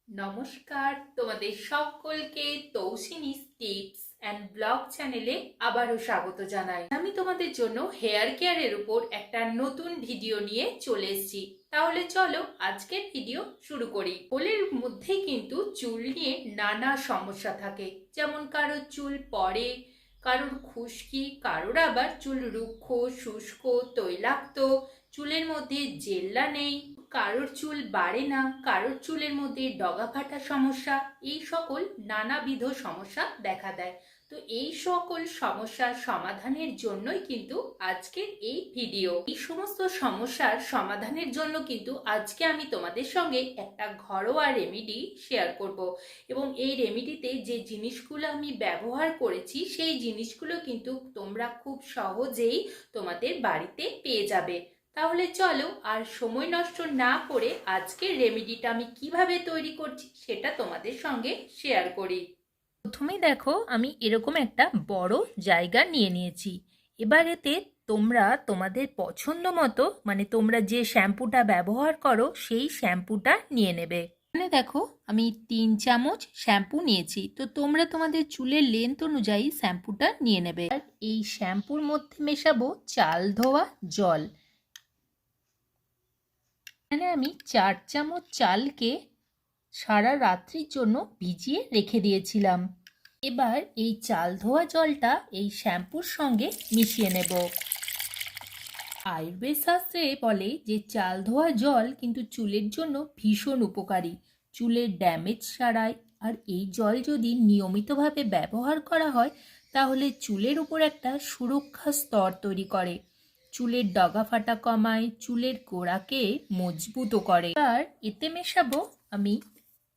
নমস্কার, তোমাদের সকলকে তৌসিনী টিপস অ্যান্ড ব্লগ চ্যানেলে আবারও স্বাগত জানাই। আমি তোমাদের জন্য হেয়ার কেয়ারের উপর একটা নতুন ভিডিও নিয়ে চলে এসেছি। তাহলে চলো আজকের ভিডিও শুরু করি। হোলের মধ্যে কিন্তু চুল নিয়ে নানা সমস্যা থাকে, যেমন কারোর চুল পড়ে, কারোর খুশকি, কারোর আবার চুল রুক্ষ, শুষ্ক, তৈলাক্ত, চুলের মধ্যে জেল্লা নেই, কারোর চুল বাড়ে না, কারোর চুলের মধ্যে ডগা ফাটা সমস্যা, এই সকল নানাবিধ সমস্যা দেখা দেয়। তো এই সকল সমস্যার সমাধানের জন্যই কিন্তু আজকের এই ভিডিও। এই সমস্ত সমস্যার সমাধানের জন্য কিন্তু আজকে আমি তোমাদের সঙ্গে একটা ঘরোয়া রেমেডি শেয়ার করব, এবং এই রেমেডিতে যে জিনিসগুলো আমি ব্যবহার করেছি সেই জিনিসগুলো কিন্তু তোমরা খুব সহজেই তোমাদের বাড়িতে পেয়ে যাবে। তাহলে চলো আর সময় নষ্ট না করে আজকের রেমেডিটা আমি কিভাবে তৈরি করছি সেটা তোমাদের সঙ্গে শেয়ার করি। প্রথমেই দেখো, আমি এরকম একটা বড় জায়গা নিয়ে নিয়েছি। এবার এতে তোমরা তোমাদের পছন্দ মতো, মানে তোমরা যে শ্যাম্পুটা ব্যবহার করো সেই শ্যাম্পুটা নিয়ে নেবে। এখানে দেখো, আমি 3 চামচ শ্যাম্পু নিয়েছি। তো তোমরা তোমাদের চুলের লেন্থ অনুযায়ী শ্যাম্পুটা নিয়ে নেবে। আর এই শ্যাম্পুর মধ্যে মেশাবো চাল ধোয়া জল। এখানে আমি 4 চামচ চালকে সারা রাত্রির জন্য ভিজিয়ে রেখে দিয়েছিলাম। এবার এই চাল ধোয়া জলটা এই শ্যাম্পুর সঙ্গে মিশিয়ে নেব। আয়ুর্বেদ শাস্ত্রে বলে যে চাল ধোয়া জল কিন্তু চুলের জন্য ভীষণ উপকারী, চুলের ড্যামেজ সারায়। আর এই জল যদি নিয়মিতভাবে ব্যবহার করা হয় তাহলে চুলের উপর একটা সুরক্ষা স্তর তৈরি করে, চুলের ডগা ফাটা কমায়, চুলের গোড়াকে মজবুত করে। আর এতে মেশাবো আমি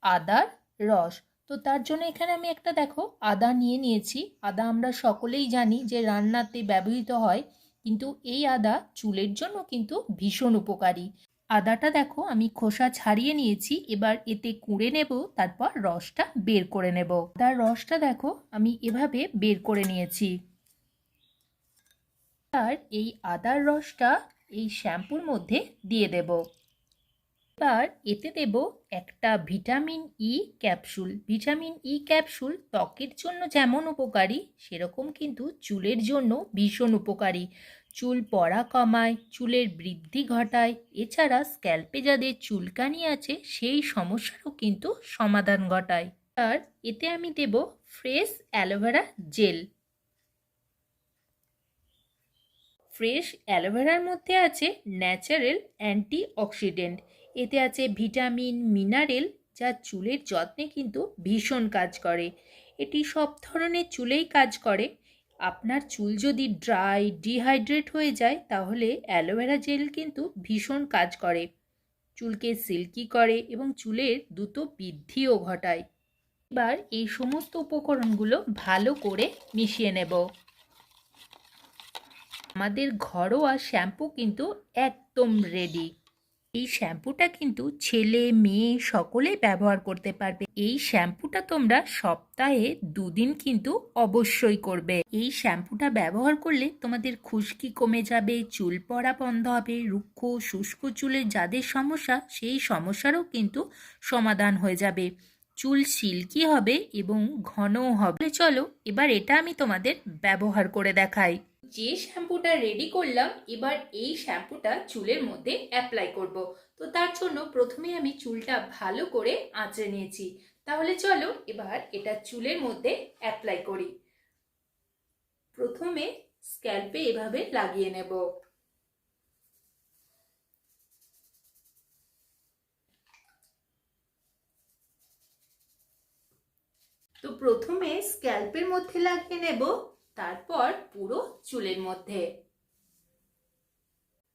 আদার রস। তো তার জন্য এখানে আমি একটা দেখো আদা নিয়ে নিয়েছি। আদা আমরা সকলেই জানি যে রান্নাতে ব্যবহৃত হয়, কিন্তু এই আদা চুলের জন্য কিন্তু ভীষণ উপকারী। আদাটা দেখো আমি খোসা ছাড়িয়ে নিয়েছি। এবার এতে কুড়ে নেব, তারপর রসটা বের করে নেব। তার রসটা দেখো আমি এভাবে বের করে নিয়েছি। আর এই আদার রসটা এই শ্যাম্পুর মধ্যে দিয়ে দেব। এবার এতে দেব একটা vitamin E capsule. Vitamin E capsule ত্বকের জন্য যেমন উপকারী, সেরকম কিন্তু চুলের জন্য ভীষণ উপকারী। চুল পড়া কমায়, চুলের বৃদ্ধি ঘটায়, এছাড়া স্ক্যাল্পে যাদের চুলকানি আছে সেই সমস্যারও কিন্তু সমাধান ঘটায়। আর এতে আমি দেব ফ্রেশ অ্যালোভেরা জেল। ফ্রেশ অ্যালোভেরার মধ্যে আছে ন্যাচারাল অ্যান্টিঅক্সিডেন্ট। এতে আছে ভিটামিন, মিনারেল, যা চুলের যত্নে কিন্তু ভীষণ কাজ করে। এটি সব ধরনের চুলেই কাজ করে। আপনার চুল যদি ড্রাই, ডিহাইড্রেট হয়ে যায় তাহলে অ্যালোভেরা জেল কিন্তু ভীষণ কাজ করে, চুলকে সিল্কি করে এবং চুলের দ্রুত বৃদ্ধিও ঘটায়। এবার এই সমস্ত উপকরণগুলো ভালো করে মিশিয়ে নেব। আমাদের ঘরোয়া শ্যাম্পু কিন্তু একদম রেডি। এই শ্যাম্পুটা কিন্তু ছেলে মেয়ে সকলেই ব্যবহার করতে পারবে। এই শ্যাম্পুটা তোমরা সপ্তাহে 2 দিন কিন্তু অবশ্যই করবে। এই শ্যাম্পুটা ব্যবহার করলে তোমাদের খুশকি কমে যাবে, চুল পড়া বন্ধ হবে, রুক্ষ শুষ্ক চুলের যাদের সমস্যা সেই সমস্যারও কিন্তু সমাধান হয়ে যাবে, চুল সিল্কি হবে এবং ঘনও হবে। চলো এবার এটা আমি তোমাদের ব্যবহার করে দেখাই। যে শ্যাম্পুটা রেডি করলাম, এবার এই শ্যাম্পুটা চুলের মধ্যে অ্যাপ্লাই করব। তো তার জন্য প্রথমে আমি চুলটা ভালো করে আঁচড়ে নিয়েছি। তাহলে চলো এবার এটা চুলের মধ্যে অ্যাপ্লাই করি। প্রথমে স্ক্যাল্পে এভাবে লাগিয়ে নেব। তো প্রথমে স্ক্যাল্পের মধ্যে লাগিয়ে নেব, তারপর পুরো চুলের মধ্যে।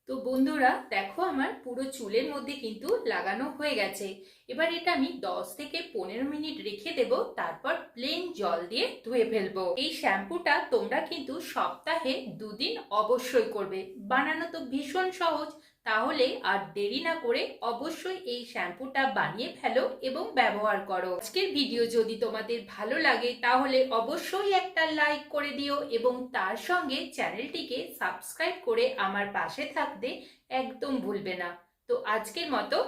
তো বন্ধুরা দেখো, আমার পুরো চুলের মধ্যে কিন্তু লাগানো হয়ে গেছে। এবার এটা আমি 10 থেকে 15 মিনিট রেখে দেব, তারপর প্লেন জল দিয়ে ধুয়ে ফেলবো। এই শ্যাম্পুটা তোমরা কিন্তু সপ্তাহে 2 দিন অবশ্যই করবে। বানানো তো ভীষণ সহজ, তাহলে আর দেরি না করে অবশ্যই এই শ্যাম্পুটা বানিয়ে ফেলো এবং ব্যবহার করো। আজকের ভিডিও যদি তোমাদের ভালো লাগে তাহলে অবশ্যই একটা লাইক করে দিও এবং তার সঙ্গে চ্যানেলটিকে সাবস্ক্রাইব করে আমার পাশে থাকতে একদম ভুলবে না। তো আজকের মতো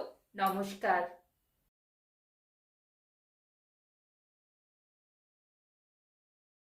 নমস্কার।